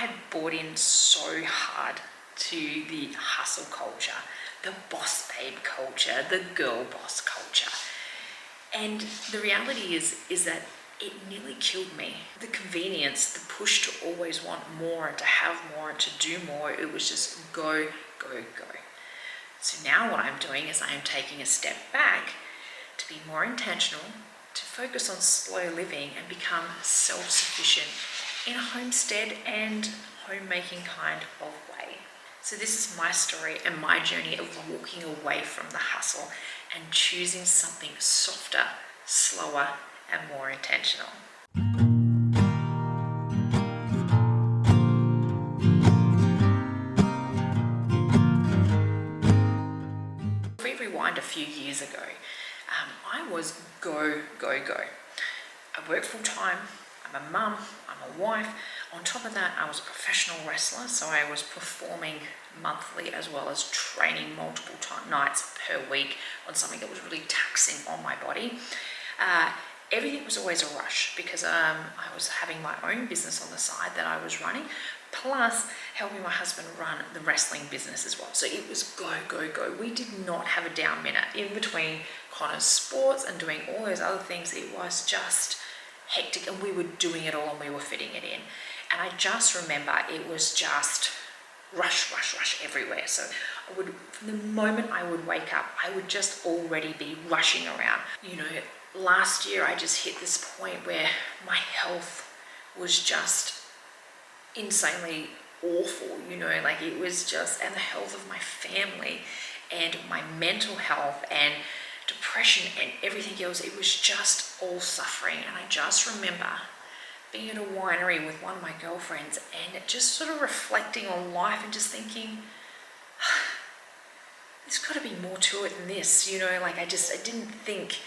had bought in so hard to the hustle culture, the boss babe culture, the girl boss culture. And the reality is that it nearly killed me. The convenience, the push to always want more and to have more and to do more, it was just go, go, go. So now what I'm doing is I am taking a step back to be more intentional, to focus on slow living and become self-sufficient in a homestead and homemaking kind of way. So this is my story and my journey of walking away from the hustle and choosing something softer, slower, and more intentional. If we rewind a few years ago, I was go, go, go. I work full time, I'm a mum, I'm a wife. On top of that, I was a professional wrestler, so I was performing monthly as well as training multiple nights per week on something that was really taxing on my body. Everything was always a rush because I was having my own business on the side that I was running, plus helping my husband run the wrestling business as well. So it was go, go, go. We did not have a down minute. In between Connor's sports and doing all those other things, it was just hectic, and we were doing it all and we were fitting it in. And I just remember it was just rush, rush, rush everywhere. So from the moment I would wake up, I would just already be rushing around. Last year I just hit this point where my health was just insanely awful, like it was just, and the health of my family and my mental health and depression and everything else, it was just all suffering. And I just remember being at a winery with one of my girlfriends and just sort of reflecting on life and just thinking, there's got to be more to it than this, I didn't think,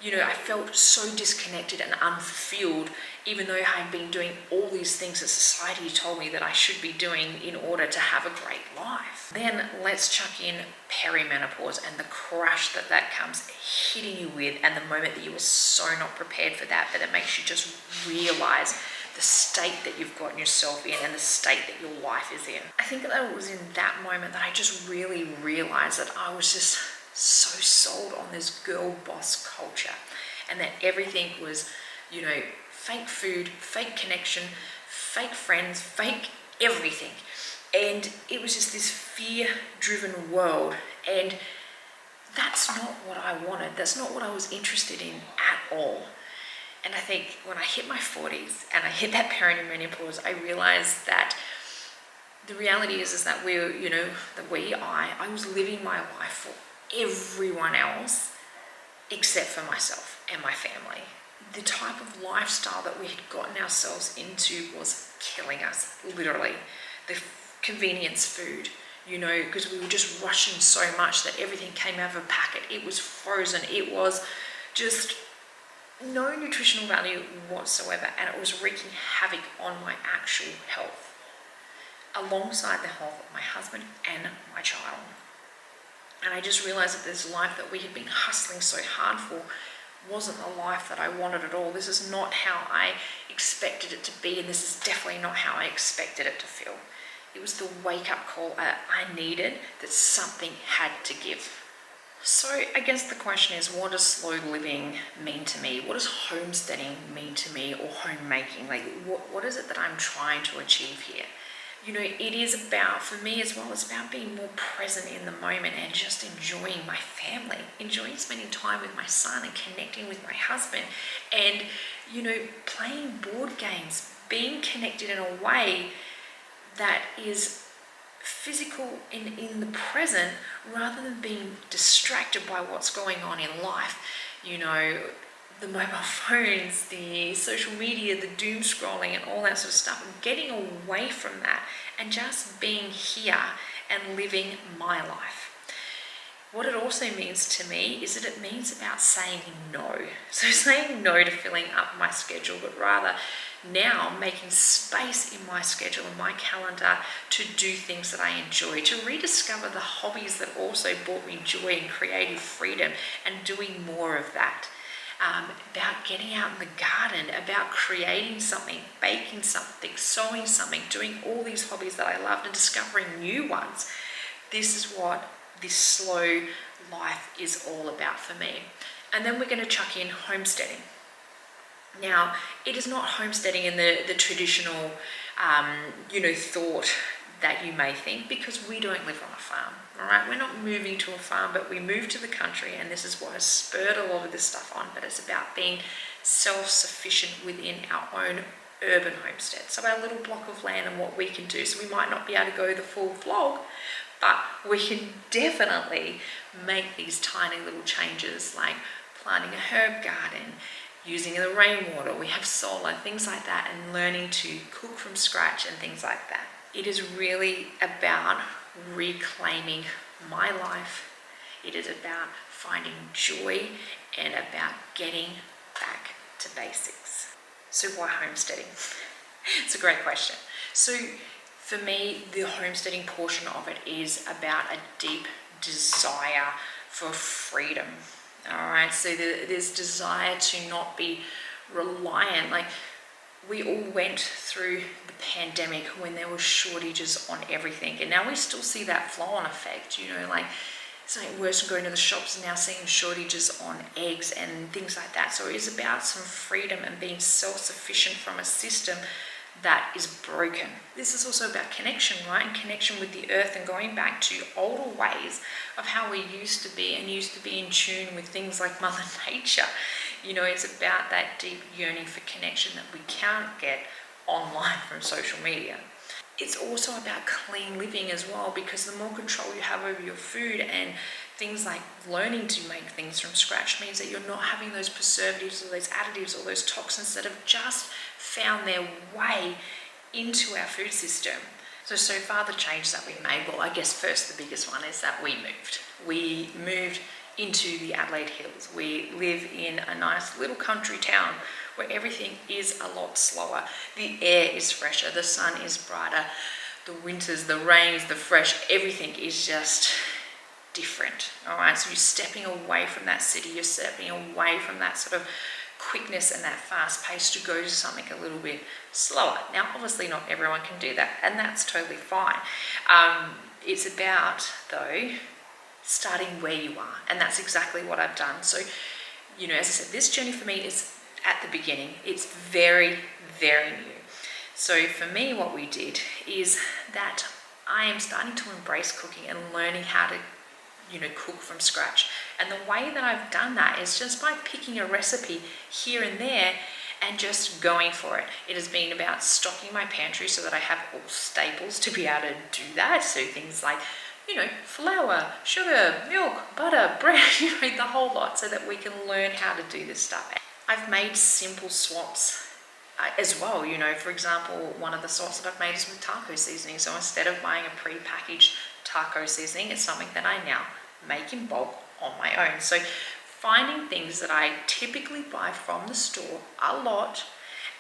I felt so disconnected and unfulfilled, even though I had been doing all these things that society told me that I should be doing in order to have a great life. Then let's chuck in perimenopause and the crash that comes hitting you with, and the moment that you were so not prepared for that, but it makes you just realize the state that you've gotten yourself in and the state that your life is in. I think that it was in that moment that I just really realized that I was just so sold on this girl boss culture, and that everything was, fake food, fake connection, fake friends, fake everything. And it was just this fear-driven world, and that's not what I wanted. That's not what I was interested in at all. And I think when I hit my 40s and I hit that perimenopause, I realized that the reality is that I was living my life for everyone else except for myself and my family. The type of lifestyle that we had gotten ourselves into was killing us, literally. The convenience food, because we were just rushing so much that everything came out of a packet. It was frozen. It was just no nutritional value whatsoever, and it was wreaking havoc on my actual health, alongside the health of my husband and my child. And I just realized that this life that we had been hustling so hard for wasn't the life that I wanted at all. This is not how I expected it to be, and this is definitely not how I expected it to feel. It was the wake-up call I needed, that something had to give. So I guess the question is, what does slow living mean to me? What does homesteading mean to me, or homemaking? What is it that I'm trying to achieve here? It is about, for me as well, it's about being more present in the moment and just enjoying my family, enjoying spending time with my son and connecting with my husband, and, playing board games, being connected in a way that is physical in the present, rather than being distracted by what's going on in life. The mobile phones, the social media, the doom scrolling and all that sort of stuff, and getting away from that and just being here and living my life. What it also means to me is that it means about saying no. So saying no to filling up my schedule, but rather now making space in my schedule and my calendar to do things that I enjoy, to rediscover the hobbies that also brought me joy and creative freedom, and doing more of that. about getting out in the garden, about creating something, baking something, sewing something, doing all these hobbies that I loved and discovering new ones. This is what this slow life is all about for me. And then we're going to chuck in homesteading. Now, it is not homesteading in the traditional, thought that you may think, because we don't live on a farm, all right? We're not moving to a farm, but we moved to the country, and this is what has spurred a lot of this stuff on, but it's about being self-sufficient within our own urban homestead. So our little block of land and what we can do. So we might not be able to go the full vlog, but we can definitely make these tiny little changes, like planting a herb garden, using the rainwater, we have solar, things like that, and learning to cook from scratch and things like that. It is really about reclaiming my life. It is about finding joy and about getting back to basics. So why homesteading? It's a great question. So for me, the homesteading portion of it is about a deep desire for freedom. All right, so there's desire to not be reliant. Like, we all went through the pandemic when there were shortages on everything, and now we still see that flow-on effect, like something worse than going to the shops and now seeing shortages on eggs and things like that. So it is about some freedom and being self-sufficient from a system that is broken. This is also about connection, right? And connection with the earth and going back to older ways of how we used to be and used to be in tune with things like Mother Nature. It's about that deep yearning for connection that we can't get online from social media. It's also about clean living as well, because the more control you have over your food and things like learning to make things from scratch means that you're not having those preservatives or those additives or those toxins that have just found their way into our food system. So far the changes that we made, well, I guess first the biggest one is that we moved. We moved into the Adelaide Hills. We live in a nice little country town where everything is a lot slower. The air is fresher, the sun is brighter, the winters, the rains, the fresh, everything is just different. All right, so you're stepping away from that city, you're stepping away from that sort of quickness and that fast pace to go to something a little bit slower. Now, obviously not everyone can do that, and that's totally fine. It's about, though, starting where you are, and that's exactly what I've done. So, as I said, this journey for me is at the beginning. It's very, very new. So for me, what we did is that I am starting to embrace cooking and learning how to cook from scratch. And the way that I've done that is just by picking a recipe here and there and just going for it. It has been about stocking my pantry so that I have all staples to be able to do that. So things like, flour, sugar, milk, butter, bread, the whole lot, so that we can learn how to do this stuff. I've made simple swaps as well. For example, one of the swaps that I've made is with taco seasoning. So instead of buying a pre-packaged taco seasoning, it's something that I now make in bulk on my own. So finding things that I typically buy from the store a lot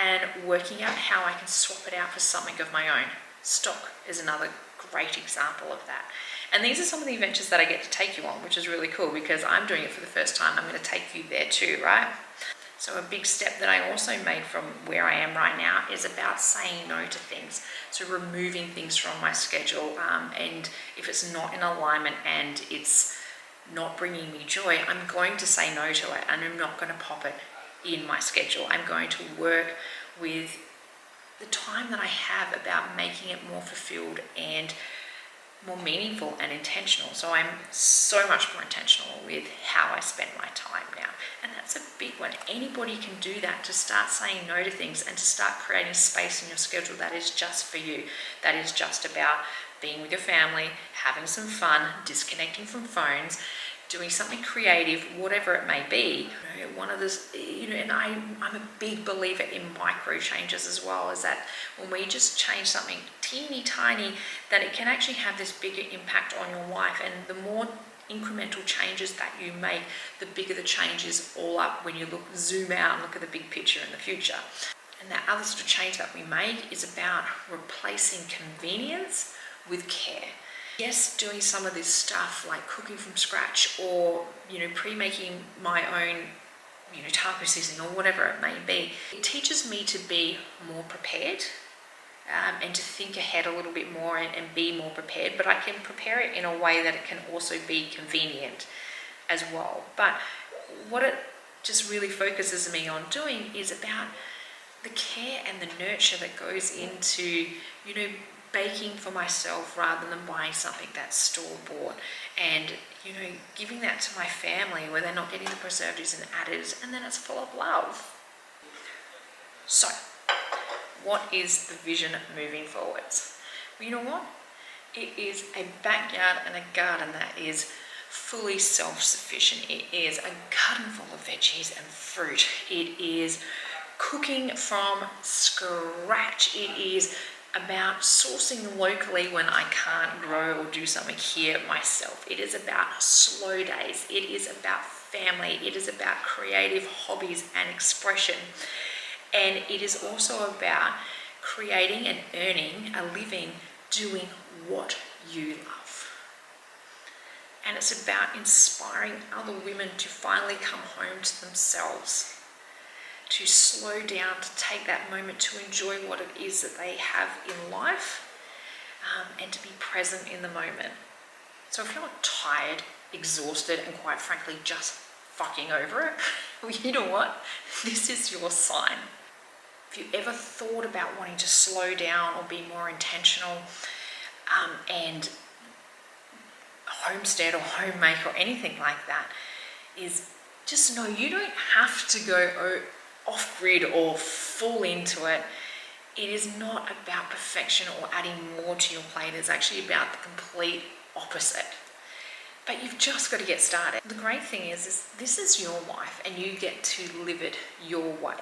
and working out how I can swap it out for something of my own. Stock is another great example of that. And these are some of the adventures that I get to take you on, which is really cool because I'm doing it for the first time. I'm going to take you there too, right? So a big step that I also made from where I am right now is about saying no to things. So removing things from my schedule, and if it's not in alignment and it's not bringing me joy, I'm going to say no to it, and I'm not going to pop it in my schedule. I'm going to work with the time that I have about making it more fulfilled and more meaningful and intentional. So I'm so much more intentional with how I spend my time now. And that's a big one. Anybody can do that, to start saying no to things and to start creating space in your schedule that is just for you. That is just about being with your family, having some fun, disconnecting from phones, doing something creative, whatever it may be. One of this, and I'm a big believer in micro changes as well, is that when we just change something teeny tiny, that it can actually have this bigger impact on your life. And the more incremental changes that you make, the bigger the change is all up when you zoom out and look at the big picture in the future. And that other sort of change that we make is about replacing convenience with care. Yes, doing some of this stuff like cooking from scratch or, pre-making my own taco seasoning or whatever it may be. It teaches me to be more prepared, and to think ahead a little bit more and be more prepared, but I can prepare it in a way that it can also be convenient as well. But what it just really focuses me on doing is about the care and the nurture that goes into, baking for myself rather than buying something that's store-bought, and giving that to my family where they're not getting the preservatives and additives, and then it's full of love. So what is the vision moving forwards? Well, you know what? It is a backyard and a garden that is fully self-sufficient. It is a garden full of veggies and fruit. It is cooking from scratch. It is about sourcing locally when I can't grow or do something here myself. It is about slow days. It is about family. It is about creative hobbies and expression. And it is also about creating and earning a living doing what you love. And it's about inspiring other women to finally come home to themselves, to slow down, to take that moment to enjoy what it is that they have in life, and to be present in the moment. So if you're not tired, exhausted, and quite frankly just fucking over it, well, you know what? This is your sign. If you ever thought about wanting to slow down or be more intentional, and homestead or homemake or anything like that, is just know you don't have to go off-grid or fall into it. It is not about perfection or adding more to your plate. It's actually about the complete opposite. But you've just got to get started. The great thing is this is your life and you get to live it your way.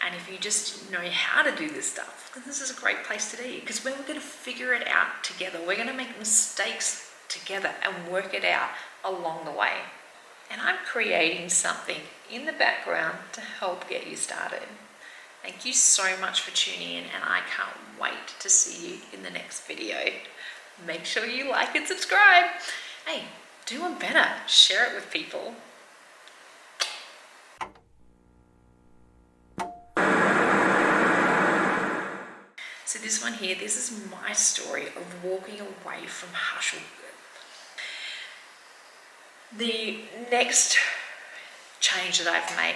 And if you just know how to do this stuff, then this is a great place to be, because we're going to figure it out together. We're going to make mistakes together and work it out along the way. And I'm creating something in the background to help get you started. Thank you so much for tuning in, and I can't wait to see you in the next video. Make sure you like and subscribe. Hey, do one better. Share it with people. So this one here, this is my story of walking away from hustle. The next change that I've made,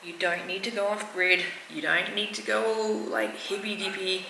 you don't need to go off grid, you don't need to go all like hippy dippy,